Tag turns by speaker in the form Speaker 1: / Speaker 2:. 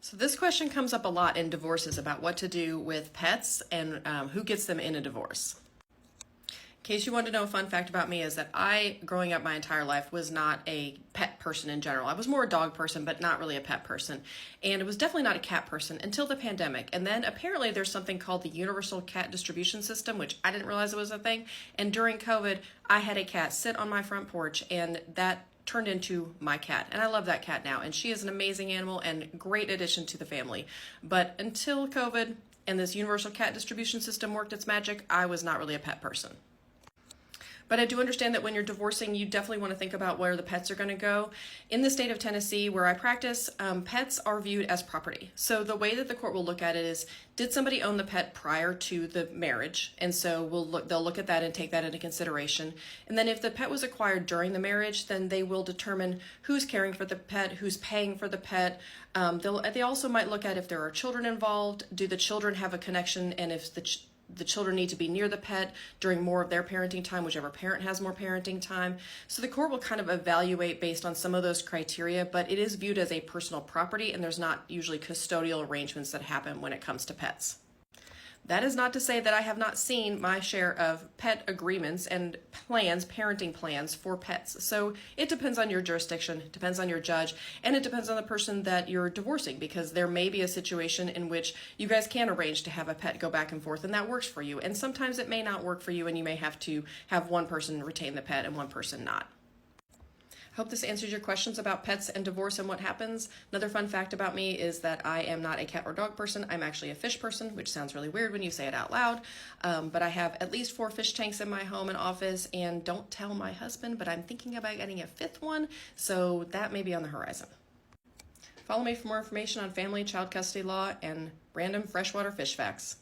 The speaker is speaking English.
Speaker 1: So this question comes up a lot in divorces about what to do with pets and who gets them in a divorce. In case you want to know, a fun fact about me is that I, growing up my entire life, was not a pet person in general. I was more a dog person, but not really a pet person. And it was definitely not a cat person until the pandemic. And then apparently there's something called the Universal Cat Distribution System, which I didn't realize it was a thing. And during COVID, I had a cat sit on my front porch, and that turned into my cat, and I love that cat now, and she is an amazing animal and great addition to the family. But until COVID and this universal cat distribution system worked its magic, I was not really a pet person. But I do understand that when you're divorcing, you definitely want to think about where the pets are going to go. In the state of Tennessee, where I practice, pets are viewed as property. So the way that the court will look at it is, did somebody own the pet prior to the marriage? And so they'll look at that and take that into consideration. And then if the pet was acquired during the marriage, then they will determine who's caring for the pet, who's paying for the pet. They also might look at if there are children involved. Do the children have a connection? And if the children need to be near the pet during more of their parenting time, whichever parent has more parenting time. So the court will kind of evaluate based on some of those criteria, but it is viewed as a personal property, and there's not usually custodial arrangements that happen when it comes to pets. That is not to say that I have not seen my share of pet agreements and plans, parenting plans for pets. So it depends on your jurisdiction, it depends on your judge, and it depends on the person that you're divorcing, because there may be a situation in which you guys can arrange to have a pet go back and forth, and that works for you. And sometimes it may not work for you, and you may have to have one person retain the pet and one person not. Hope this answers your questions about pets and divorce and what happens. Another fun fact about me is that I am not a cat or dog person. I'm actually a fish person, which sounds really weird when you say it out loud. But I have at least 4 fish tanks in my home and office, and don't tell my husband, but I'm thinking about getting a 5th one, so that may be on the horizon. Follow me for more information on family, child custody law, and random freshwater fish facts.